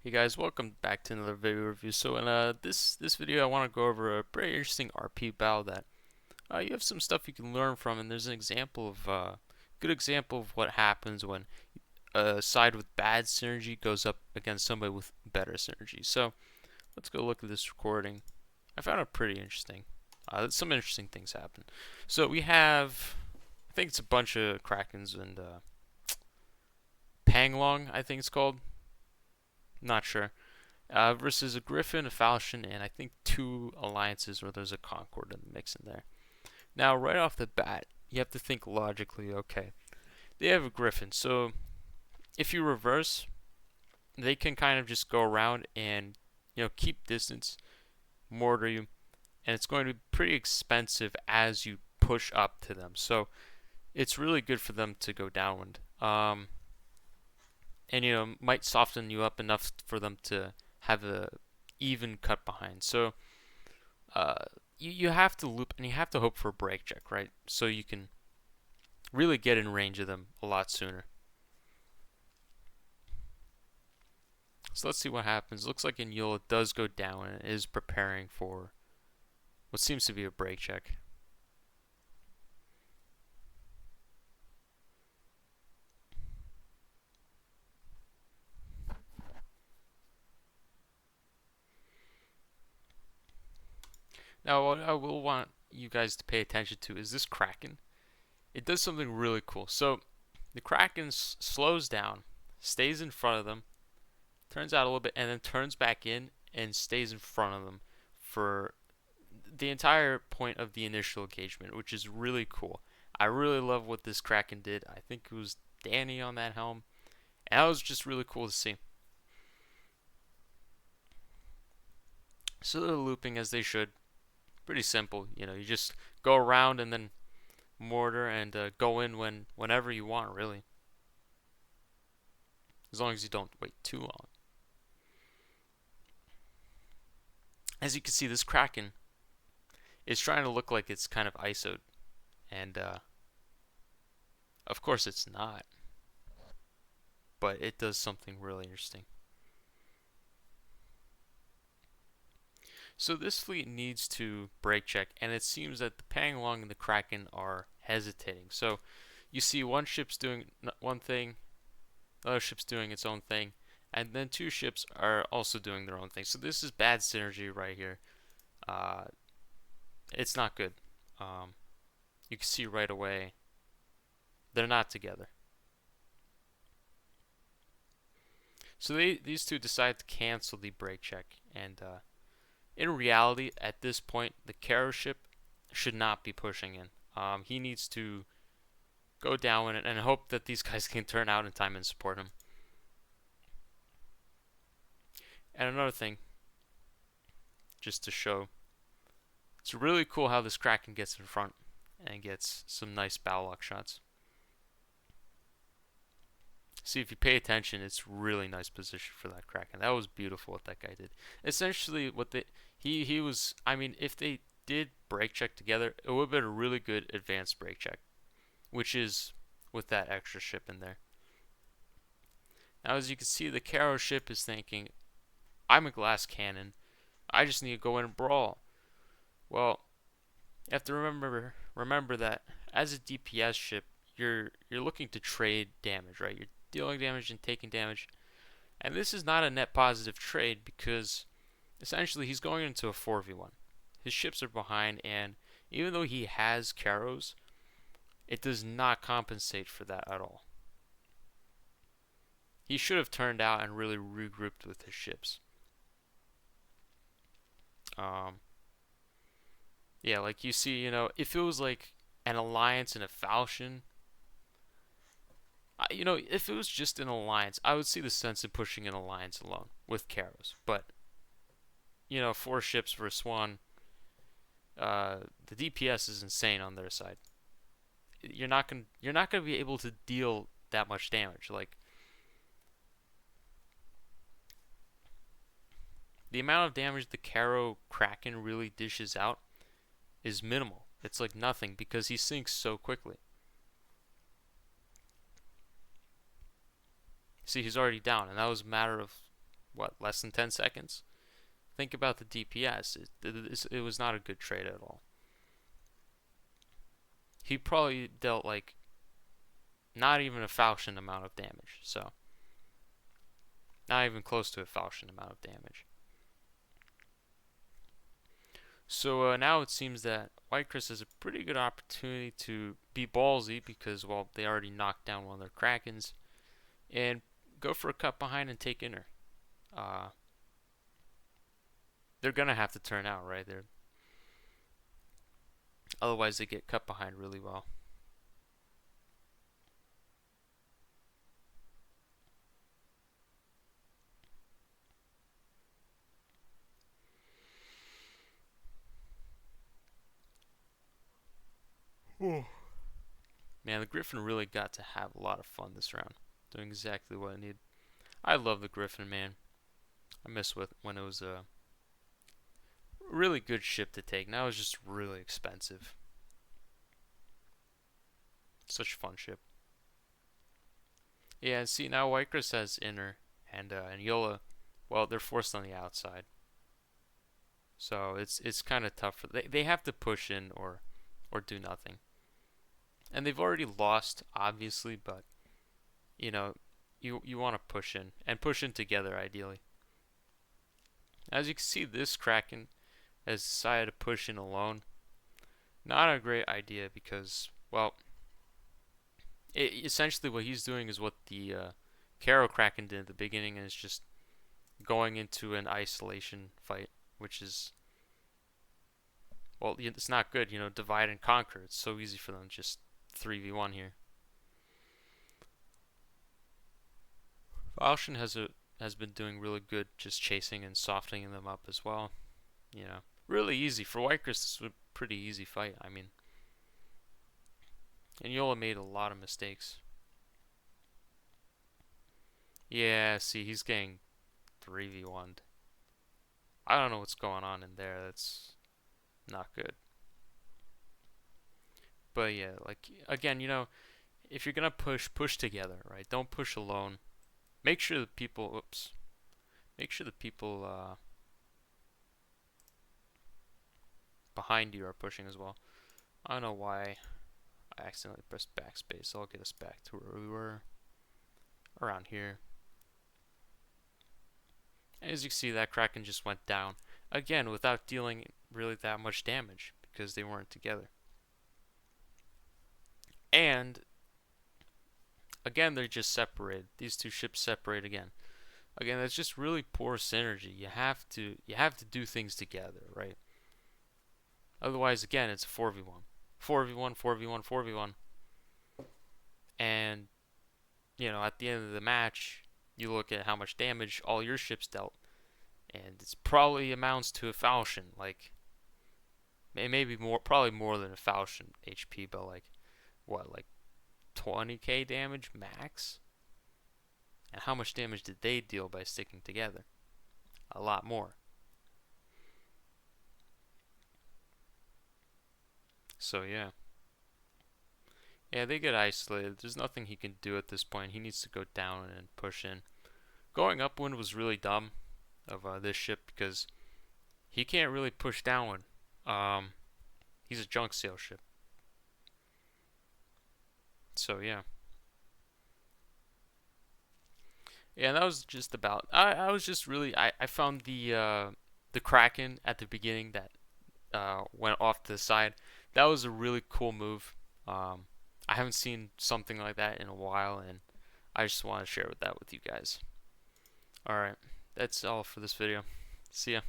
Hey guys, welcome back to another video review. So in this video, I want to go over a pretty interesting RP battle that you have some stuff you can learn from, and there's an example of good example of what happens when a side with bad synergy goes up against somebody with better synergy. So let's go look at this recording. I found it pretty interesting. Some interesting things happen. So we have, I think it's a bunch of Krakens and Panglong, I think it's called. Not sure. Versus a Griffin, a Falchion, and I think two alliances where there's a Concord in the mix in there. Now, right off the bat, you have to think logically. Okay, they have a Griffin, so if you reverse, they can kind of just go around and keep distance, mortar you, and it's going to be pretty expensive as you push up to them. So it's really good for them to go downwind. And might soften you up enough for them to have a even cut behind. So you have to loop and you have to hope for a brake check, right? So you can really get in range of them a lot sooner. So let's see what happens. Looks like Yule does go down and is preparing for what seems to be a brake check. Now, what I will want you guys to pay attention to is this Kraken. It does something really cool. So the Kraken slows down, stays in front of them, turns out a little bit, and then turns back in and stays in front of them for the entire point of the initial engagement, which is really cool. I really love what this Kraken did. I think it was Danny on that helm, and that was just really cool to see. So they're looping as they should. Pretty simple, you just go around and then mortar and go in whenever you want, really. As long as you don't wait too long. As you can see, this Kraken is trying to look like it's kind of ISO'd, and of course it's not, but it does something really interesting. So this fleet needs to brake check, and it seems that the Panglong and the Kraken are hesitating. So you see one ship's doing one thing, the other ship's doing its own thing, and then two ships are also doing their own thing. So this is bad synergy right here. It's not good. You can see right away they're not together. So these two decide to cancel the brake check, and in reality, at this point, the Caro ship should not be pushing in. He needs to go down and hope that these guys can turn out in time and support him. And another thing, just to show, it's really cool how this Kraken gets in front and gets some nice battle lock shots. See, if you pay attention, it's really nice position for that Kraken. That was beautiful what that guy did. Essentially, he was. I mean, if they did brake check together, it would have been a really good advanced brake check, which is with that extra ship in there. Now, as you can see, the Caro ship is thinking, "I'm a glass cannon. I just need to go in and brawl." Well, you have to remember that as a DPS ship, you're looking to trade damage, right? You're dealing damage and taking damage. And this is not a net positive trade because essentially he's going into a 4v1. His ships are behind, and even though he has Caros, it does not compensate for that at all. He should have turned out and really regrouped with his ships. Yeah, like you see, if it was like an alliance and a Falchion, if it was just an alliance, I would see the sense in pushing an alliance alone with Caros. But, 4 ships versus 1, the DPS is insane on their side. You're not gonna be able to deal that much damage. Like, the amount of damage the Caro Kraken really dishes out is minimal. It's like nothing because he sinks so quickly. See, he's already down, and that was a matter of what, less than 10 seconds. Think about the DPS. It was not a good trade at all. He probably dealt like not even a Falchion amount of damage. So not even close to a Falchion amount of damage. So now it seems that White Chris has a pretty good opportunity to be ballsy because, well, they already knocked down one of their Krakens and go for a cut behind and take inner. They're gonna have to turn out, right? Otherwise they get cut behind really well. Oh. Man, the Griffin really got to have a lot of fun this round, doing exactly what I need. I love the Griffin, man. I miss when it was a really good ship to take. Now it's just really expensive. Such a fun ship. Yeah, see now White Chris has inner and Yola, well, they're forced on the outside. So it's kind of tough for they have to push in or do nothing. And they've already lost, obviously, but you know, you want to push in and push in together ideally. As you can see, this Kraken has decided to push in alone. Not a great idea because, well, essentially what he's doing is what the Caro Kraken did at the beginning, and it's just going into an isolation fight, which is, well, it's not good. You know, divide and conquer. It's so easy for them, just 3v1 here. Falchion has been doing really good, just chasing and softening them up as well. You know, really easy for White Chris. This was a pretty easy fight. I mean, and Yola made a lot of mistakes. Yeah, see, he's getting 3v1'd. I don't know what's going on in there. That's not good. But yeah, like, again, you know, if you're gonna push together, right? Don't push alone. Make sure the people, oops. Make sure the people behind you are pushing as well. I don't know why I accidentally pressed backspace. I'll get us back to where we were. Around here. As you can see, that Kraken just went down. Again, without dealing really that much damage because they weren't together. And again, they're just separated. These two ships separate again. Again, that's just really poor synergy. You have to do things together, right? Otherwise, again, it's a 4v1. 4v1, 4v1, 4v1. And, you know, at the end of the match, you look at how much damage all your ships dealt, and it's probably amounts to a Falchion. Like, maybe more, probably more than a Falchion HP, but like, what, like 20k damage max? And how much damage did they deal by sticking together? A lot more. So yeah. Yeah, they get isolated. There's nothing he can do at this point. He needs to go down and push in. Going upwind was really dumb of this ship because he can't really push downwind. He's a junk sail ship. So yeah. Yeah, that was just about. I was just really. I found the Kraken at the beginning that went off to the side. That was a really cool move. I haven't seen something like that in a while, and I just want to share that with you guys. Alright, that's all for this video. See ya.